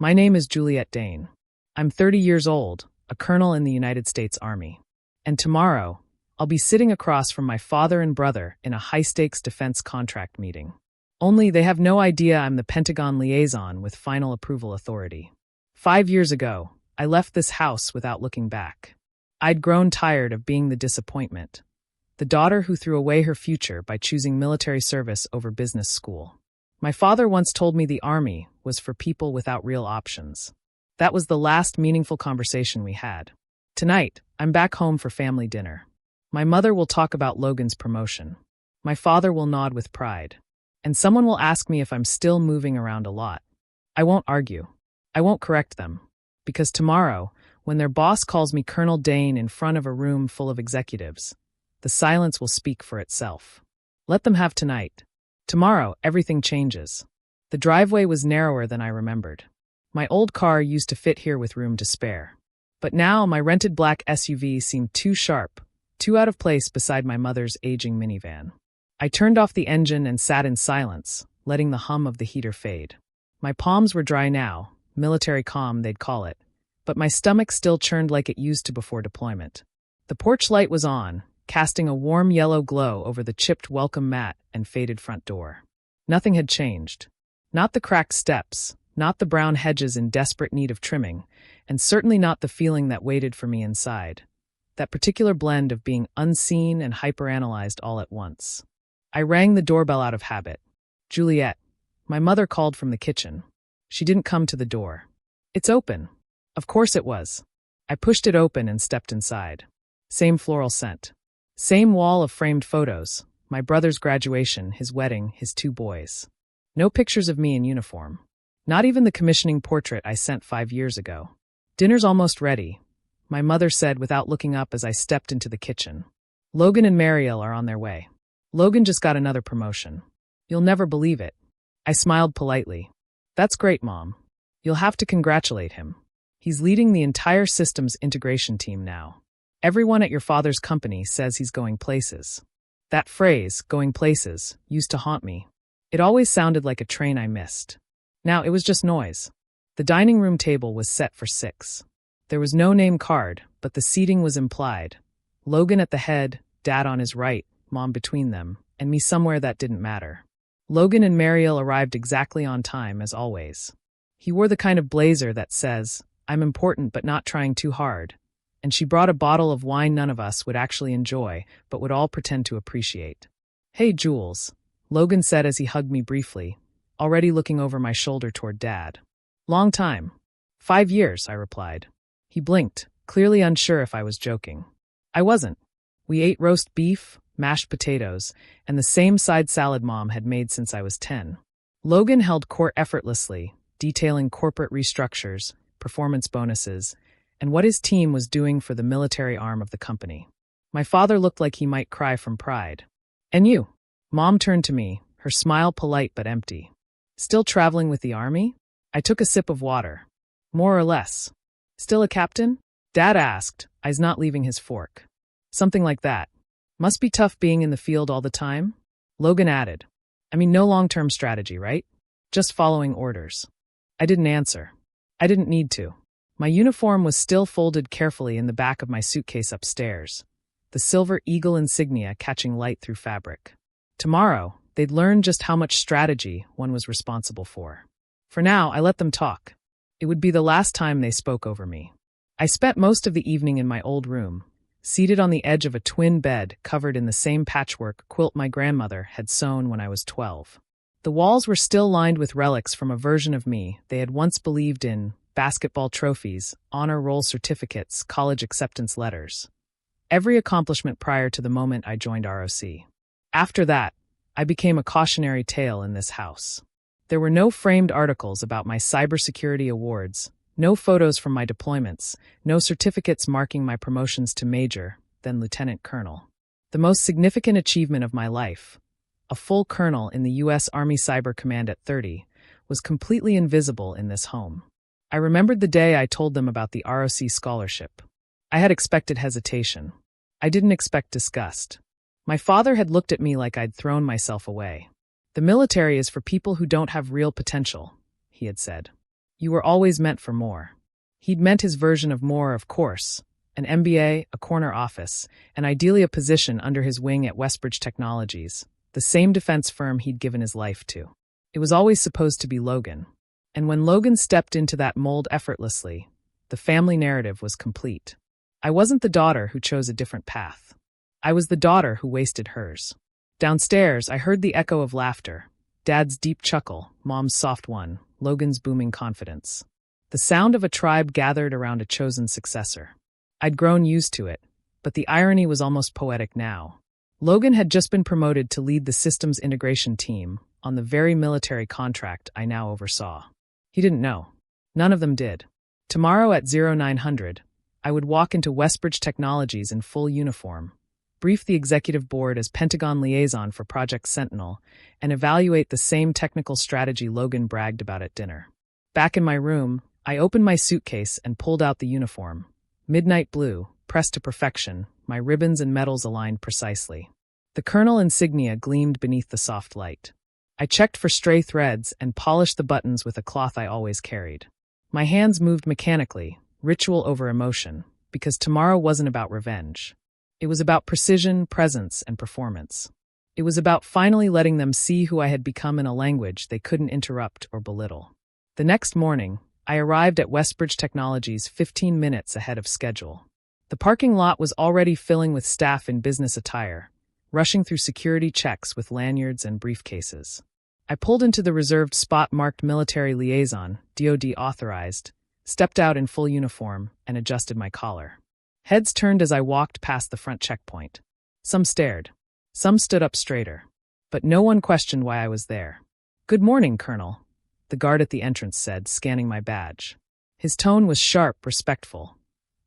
My name is Juliet Dane. I'm 30 years old, a colonel in the United States Army. And tomorrow, I'll be sitting across from my father and brother in a high-stakes defense contract meeting. Only they have no idea I'm the Pentagon liaison with final approval authority. 5 years ago, I left this house without looking back. I'd grown tired of being the disappointment, the daughter who threw away her future by choosing military service over business school. My father once told me the Army was for people without real options. That was the last meaningful conversation we had. Tonight, I'm back home for family dinner. My mother will talk about Logan's promotion. My father will nod with pride. And someone will ask me if I'm still moving around a lot. I won't argue. I won't correct them. Because tomorrow, when their boss calls me Colonel Dane in front of a room full of executives, the silence will speak for itself. Let them have tonight. Tomorrow, everything changes. The driveway was narrower than I remembered. My old car used to fit here with room to spare. But now my rented black SUV seemed too sharp, too out of place beside my mother's aging minivan. I turned off the engine and sat in silence, letting the hum of the heater fade. My palms were dry now, military calm they'd call it, but my stomach still churned like it used to before deployment. The porch light was on, casting a warm yellow glow over the chipped welcome mat and faded front door. Nothing had changed. Not the cracked steps, not the brown hedges in desperate need of trimming, and certainly not the feeling that waited for me inside. That particular blend of being unseen and hyperanalyzed all at once. I rang the doorbell out of habit. Juliet. My mother called from the kitchen. She didn't come to the door. It's open. Of course it was. I pushed it open and stepped inside. Same floral scent. Same wall of framed photos. My brother's graduation, his wedding, his 2 boys. No pictures of me in uniform. Not even the commissioning portrait I sent 5 years ago. Dinner's almost ready, my mother said without looking up as I stepped into the kitchen. Logan and Mariel are on their way. Logan just got another promotion. You'll never believe it. I smiled politely. That's great, Mom. You'll have to congratulate him. He's leading the entire systems integration team now. Everyone at your father's company says he's going places. That phrase, going places, used to haunt me. It always sounded like a train I missed. Now it was just noise. The dining room table was set for 6. There was no name card, but the seating was implied. Logan at the head, Dad on his right, Mom between them, and me somewhere that didn't matter. Logan and Mariel arrived exactly on time, as always. He wore the kind of blazer that says, "I'm important but not trying too hard," and she brought a bottle of wine none of us would actually enjoy, but would all pretend to appreciate. "Hey, Jules," Logan said as he hugged me briefly, already looking over my shoulder toward Dad. "Long time." 5 years, I replied. He blinked, clearly unsure if I was joking. I wasn't. We ate roast beef, mashed potatoes, and the same side salad Mom had made since I was 10. Logan held court effortlessly, detailing corporate restructures, performance bonuses, and what his team was doing for the military arm of the company. My father looked like he might cry from pride. "And you?" Mom turned to me, her smile polite but empty. "Still traveling with the Army?" I took a sip of water. "More or less." "Still a captain?" Dad asked, eyes not leaving his fork. "Something like that. Must be tough being in the field all the time?" Logan added. "I mean, no long-term strategy, right? Just following orders." I didn't answer. I didn't need to. My uniform was still folded carefully in the back of my suitcase upstairs, the silver eagle insignia catching light through fabric. Tomorrow, they'd learn just how much strategy one was responsible for. For now, I let them talk. It would be the last time they spoke over me. I spent most of the evening in my old room, seated on the edge of a twin bed covered in the same patchwork quilt my grandmother had sewn when I was 12. The walls were still lined with relics from a version of me they had once believed in: basketball trophies, honor roll certificates, college acceptance letters. Every accomplishment prior to the moment I joined ROC. After that, I became a cautionary tale in this house. There were no framed articles about my cybersecurity awards, no photos from my deployments, no certificates marking my promotions to major, then lieutenant colonel. The most significant achievement of my life, a full colonel in the U.S. Army Cyber Command at 30, was completely invisible in this home. I remembered the day I told them about the ROC scholarship. I had expected hesitation. I didn't expect disgust. My father had looked at me like I'd thrown myself away. "The military is for people who don't have real potential," he had said. You were always meant for more. He'd meant his version of more, of course. An MBA, a corner office, and ideally a position under his wing at Westbridge Technologies, the same defense firm he'd given his life to. It was always supposed to be Logan. And when Logan stepped into that mold effortlessly, the family narrative was complete. I wasn't the daughter who chose a different path. I was the daughter who wasted hers. Downstairs, I heard the echo of laughter. Dad's deep chuckle, Mom's soft one, Logan's booming confidence. The sound of a tribe gathered around a chosen successor. I'd grown used to it, but the irony was almost poetic now. Logan had just been promoted to lead the systems integration team on the very military contract I now oversaw. He didn't know. None of them did. Tomorrow at 0900, I would walk into Westbridge Technologies in full uniform, brief the executive board as Pentagon liaison for Project Sentinel, and evaluate the same technical strategy Logan bragged about at dinner. Back in my room, I opened my suitcase and pulled out the uniform. Midnight blue, pressed to perfection, my ribbons and medals aligned precisely. The colonel insignia gleamed beneath the soft light. I checked for stray threads and polished the buttons with a cloth I always carried. My hands moved mechanically, ritual over emotion, because tomorrow wasn't about revenge. It was about precision, presence, and performance. It was about finally letting them see who I had become in a language they couldn't interrupt or belittle. The next morning, I arrived at Westbridge Technologies 15 minutes ahead of schedule. The parking lot was already filling with staff in business attire, rushing through security checks with lanyards and briefcases. I pulled into the reserved spot marked Military Liaison, DoD authorized, stepped out in full uniform, and adjusted my collar. Heads turned as I walked past the front checkpoint. Some stared. Some stood up straighter. But no one questioned why I was there. "Good morning, Colonel," the guard at the entrance said, scanning my badge. His tone was sharp, respectful.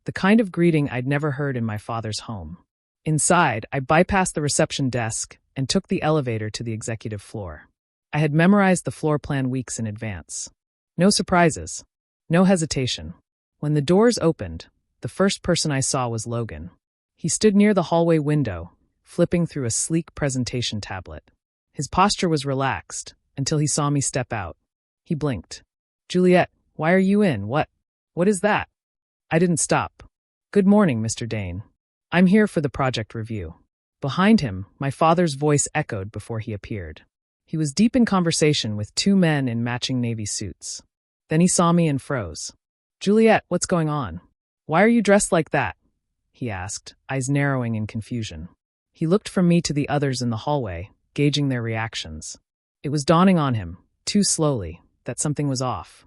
The kind of greeting I'd never heard in my father's home. Inside, I bypassed the reception desk and took the elevator to the executive floor. I had memorized the floor plan weeks in advance. No surprises. No hesitation. When the doors opened, the first person I saw was Logan. He stood near the hallway window, flipping through a sleek presentation tablet. His posture was relaxed until he saw me step out. He blinked. "Juliet, why are you in? What is that?" I didn't stop. "Good morning, Mr. Dane. I'm here for the project review." Behind him, my father's voice echoed before he appeared. He was deep in conversation with two men in matching Navy suits. Then he saw me and froze. "Juliet, what's going on? Why are you dressed like that?" he asked, eyes narrowing in confusion. He looked from me to the others in the hallway, gauging their reactions. It was dawning on him, too slowly, that something was off.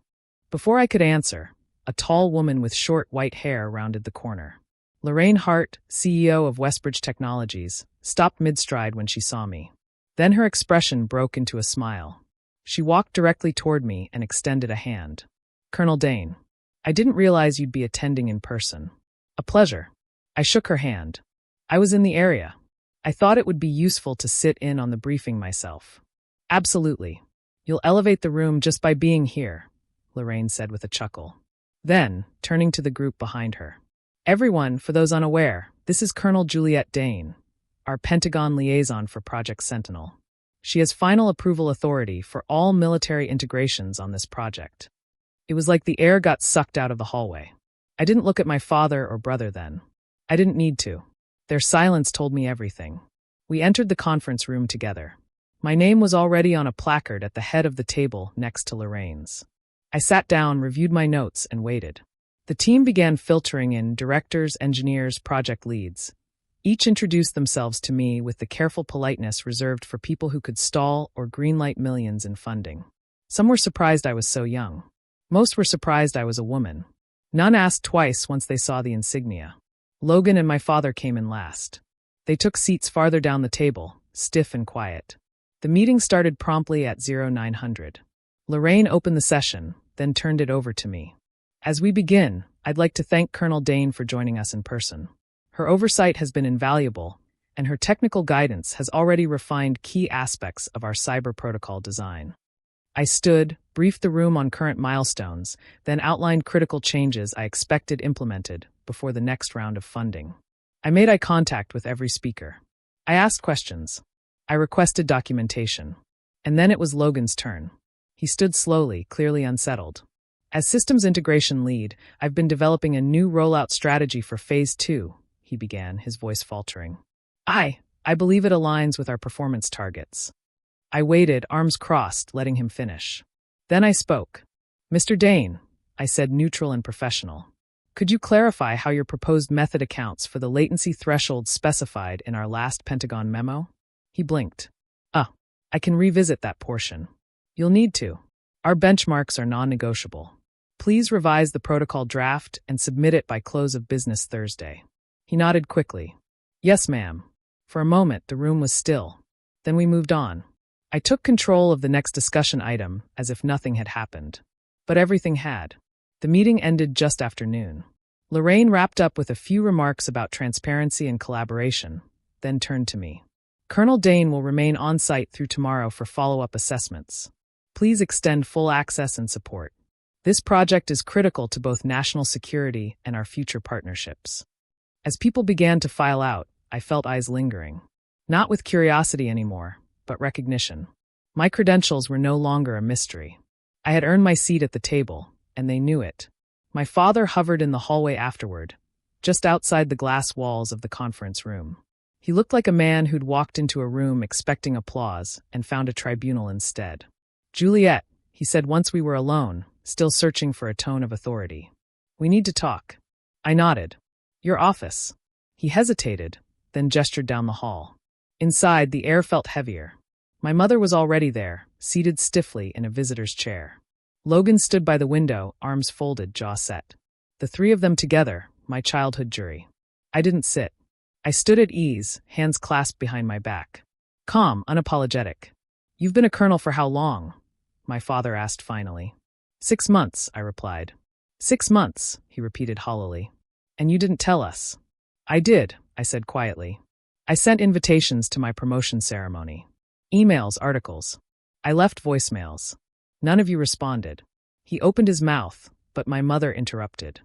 Before I could answer, a tall woman with short white hair rounded the corner. Lorraine Hart, CEO of Westbridge Technologies, stopped mid-stride when she saw me. Then her expression broke into a smile. She walked directly toward me and extended a hand. "Colonel Dane, I didn't realize you'd be attending in person." "A pleasure." I shook her hand. "I was in the area. I thought it would be useful to sit in on the briefing myself." "Absolutely. You'll elevate the room just by being here," Lorraine said with a chuckle. Then, turning to the group behind her. "Everyone, for those unaware, this is Colonel Juliet Dane, our Pentagon liaison for Project Sentinel. She has final approval authority for all military integrations on this project." It was like the air got sucked out of the hallway. I didn't look at my father or brother then. I didn't need to. Their silence told me everything. We entered the conference room together. My name was already on a placard at the head of the table next to Lorraine's. I sat down, reviewed my notes, and waited. The team began filtering in directors, engineers, project leads. Each introduced themselves to me with the careful politeness reserved for people who could stall or greenlight millions in funding. Some were surprised I was so young. Most were surprised I was a woman. None asked twice once they saw the insignia. Logan and my father came in last. They took seats farther down the table, stiff and quiet. The meeting started promptly at 0900. Lorraine opened the session, then turned it over to me. "As we begin, I'd like to thank Colonel Dane for joining us in person. Her oversight has been invaluable, and her technical guidance has already refined key aspects of our cyber protocol design." I stood, briefed the room on current milestones, then outlined critical changes I expected implemented before the next round of funding. I made eye contact with every speaker. I asked questions. I requested documentation. And then it was Logan's turn. He stood slowly, clearly unsettled. As systems integration lead, I've been developing a new rollout strategy for Phase 2, he began, his voice faltering. I believe it aligns with our performance targets. I waited, arms crossed, letting him finish. Then I spoke. Mr. Dane, I said, neutral and professional. Could you clarify how your proposed method accounts for the latency threshold specified in our last Pentagon memo? He blinked. I can revisit that portion. You'll need to. Our benchmarks are non-negotiable. Please revise the protocol draft and submit it by close of business Thursday. He nodded quickly. Yes, ma'am. For a moment, the room was still. Then we moved on. I took control of the next discussion item as if nothing had happened. But everything had. The meeting ended just after noon. Lorraine wrapped up with a few remarks about transparency and collaboration, then turned to me. Colonel Dane will remain on site through tomorrow for follow-up assessments. Please extend full access and support. This project is critical to both national security and our future partnerships. As people began to file out, I felt eyes lingering. Not with curiosity anymore, but recognition. My credentials were no longer a mystery. I had earned my seat at the table, and they knew it. My father hovered in the hallway afterward, just outside the glass walls of the conference room. He looked like a man who'd walked into a room expecting applause and found a tribunal instead. Juliet, he said once we were alone, still searching for a tone of authority. We need to talk. I nodded. Your office. He hesitated, then gestured down the hall. Inside, the air felt heavier. My mother was already there, seated stiffly in a visitor's chair. Logan stood by the window, arms folded, jaw set. The three of them together, my childhood jury. I didn't sit. I stood at ease, hands clasped behind my back. Calm, unapologetic. You've been a colonel for how long? My father asked finally. 6 months, I replied. 6 months, he repeated hollowly. And you didn't tell us. I did, I said quietly. I sent invitations to my promotion ceremony. Emails, articles. I left voicemails. None of you responded. He opened his mouth, but my mother interrupted.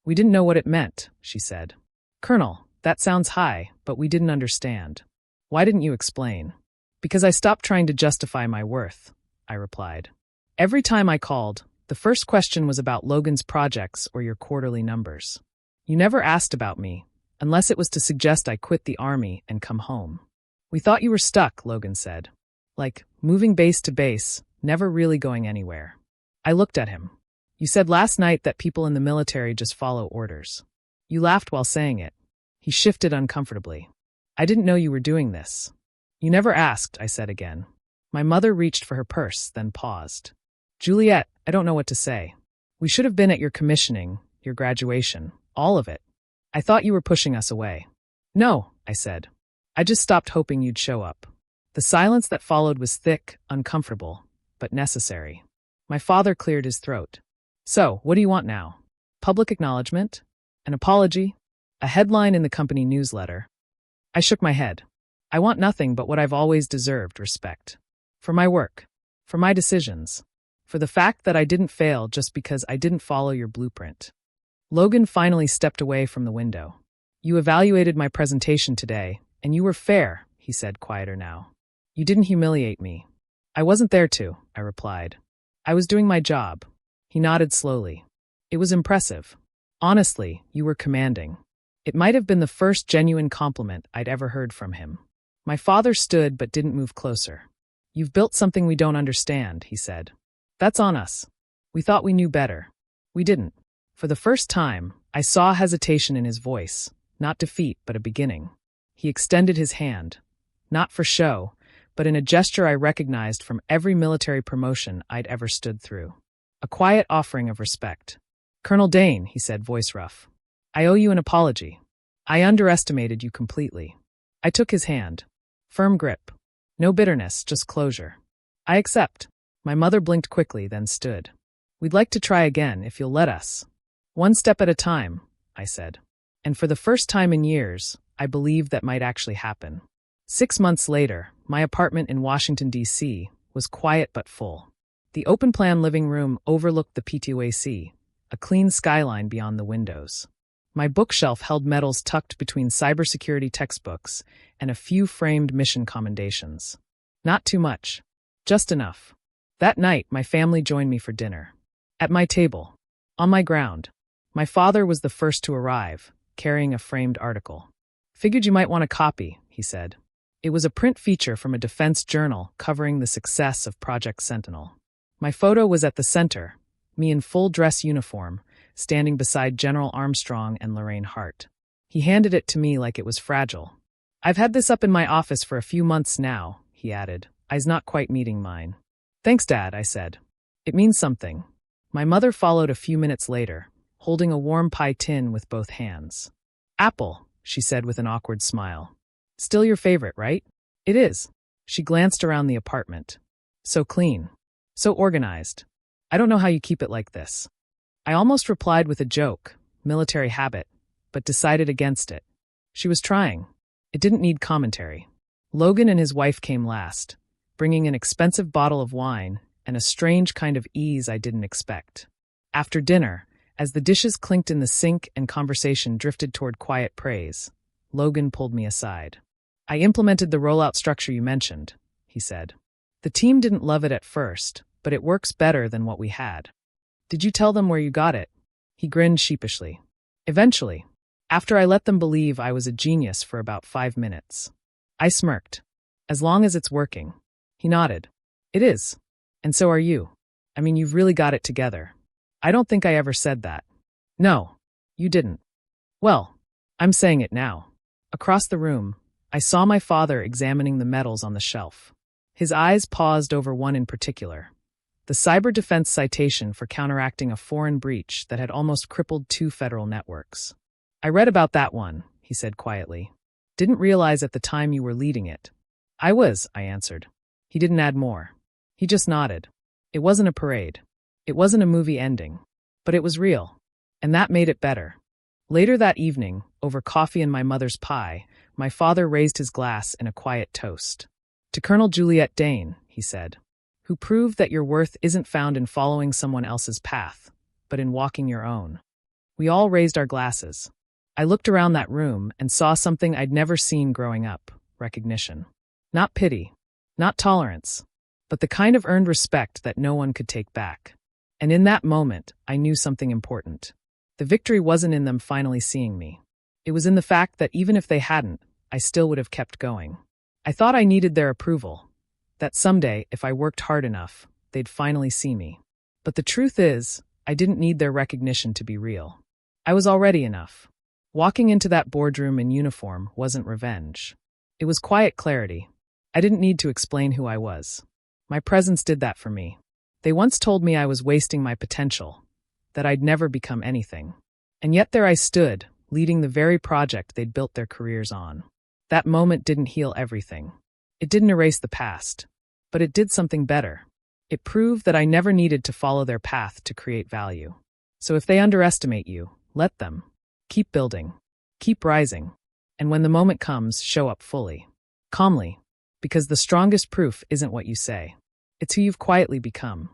We didn't know what it meant, she said. Colonel, that sounds high, but we didn't understand. Why didn't you explain? Because I stopped trying to justify my worth, I replied. Every time I called, the first question was about Logan's projects or your quarterly numbers. You never asked about me, unless it was to suggest I quit the army and come home. We thought you were stuck, Logan said. Like, moving base to base, never really going anywhere. I looked at him. You said last night that people in the military just follow orders. You laughed while saying it. He shifted uncomfortably. I didn't know you were doing this. You never asked, I said again. My mother reached for her purse, then paused. Juliet, I don't know what to say. We should have been at your commissioning, your graduation, all of it. I thought you were pushing us away. No, I said. I just stopped hoping you'd show up. The silence that followed was thick, uncomfortable, but necessary. My father cleared his throat. So, what do you want now? Public acknowledgement? An apology? A headline in the company newsletter? I shook my head. I want nothing but what I've always deserved, respect. For my work. For my decisions. For the fact that I didn't fail just because I didn't follow your blueprint. Logan finally stepped away from the window. You evaluated my presentation today, and you were fair, he said, quieter now. You didn't humiliate me. I wasn't there to, I replied. I was doing my job. He nodded slowly. It was impressive. Honestly, you were commanding. It might have been the first genuine compliment I'd ever heard from him. My father stood but didn't move closer. You've built something we don't understand, he said. That's on us. We thought we knew better. We didn't. For the first time, I saw hesitation in his voice, not defeat, but a beginning. He extended his hand, not for show, but in a gesture I recognized from every military promotion I'd ever stood through. A quiet offering of respect. Colonel Dane, he said, voice rough. I owe you an apology. I underestimated you completely. I took his hand. Firm grip. No bitterness, just closure. I accept. My mother blinked quickly, then stood. We'd like to try again, if you'll let us. One step at a time, I said. And for the first time in years, I believed that might actually happen. 6 months later, my apartment in Washington, D.C. was quiet but full. The open-plan living room overlooked the PTOAC, a clean skyline beyond the windows. My bookshelf held medals tucked between cybersecurity textbooks and a few framed mission commendations. Not too much. Just enough. That night, my family joined me for dinner. At my table, On my ground. My father was the first to arrive, carrying a framed article. Figured you might want a copy, he said. It was a print feature from a defense journal covering the success of Project Sentinel. My photo was at the center, me in full dress uniform, standing beside General Armstrong and Lorraine Hart. He handed it to me like it was fragile. I've had this up in my office for a few months now, he added, eyes not quite meeting mine. Thanks, Dad, I said. It means something. My mother followed a few minutes later, holding a warm pie tin with both hands. Apple, she said with an awkward smile. Still your favorite, right? It is. She glanced around the apartment. So clean. So organized. I don't know how you keep it like this. I almost replied with a joke, military habit, but decided against it. She was trying. It didn't need commentary. Logan and his wife came last, bringing an expensive bottle of wine and a strange kind of ease I didn't expect. After dinner, as the dishes clinked in the sink and conversation drifted toward quiet praise, Logan pulled me aside. I implemented the rollout structure you mentioned, he said. The team didn't love it at first, but it works better than what we had. Did you tell them where you got it? He grinned sheepishly. Eventually, after I let them believe I was a genius for about 5 minutes. I smirked. As long as it's working. He nodded. It is. And so are you. I mean, you've really got it together. I don't think I ever said that. No, you didn't. Well, I'm saying it now. Across the room, I saw my father examining the medals on the shelf. His eyes paused over one in particular. The cyber defense citation for counteracting a foreign breach that had almost crippled 2 federal networks. I read about that one, he said quietly. Didn't realize at the time you were leading it. I was, I answered. He didn't add more. He just nodded. It wasn't a parade. It wasn't a movie ending. But it was real. And that made it better. Later that evening, over coffee and my mother's pie, my father raised his glass in a quiet toast. To Colonel Juliet Dane, he said, who proved that your worth isn't found in following someone else's path, but in walking your own. We all raised our glasses. I looked around that room and saw something I'd never seen growing up, recognition. Not pity, not tolerance, but the kind of earned respect that no one could take back. And in that moment, I knew something important. The victory wasn't in them finally seeing me. It was in the fact that even if they hadn't, I still would have kept going. I thought I needed their approval, that someday, if I worked hard enough, they'd finally see me. But the truth is, I didn't need their recognition to be real. I was already enough. Walking into that boardroom in uniform wasn't revenge. It was quiet clarity. I didn't need to explain who I was. My presence did that for me. They once told me I was wasting my potential, that I'd never become anything. And yet there I stood, leading the very project they'd built their careers on. That moment didn't heal everything. It didn't erase the past. But it did something better. It proved that I never needed to follow their path to create value. So if they underestimate you, let them. Keep building. Keep rising. And when the moment comes, show up fully. Calmly. Because the strongest proof isn't what you say. It's who you've quietly become.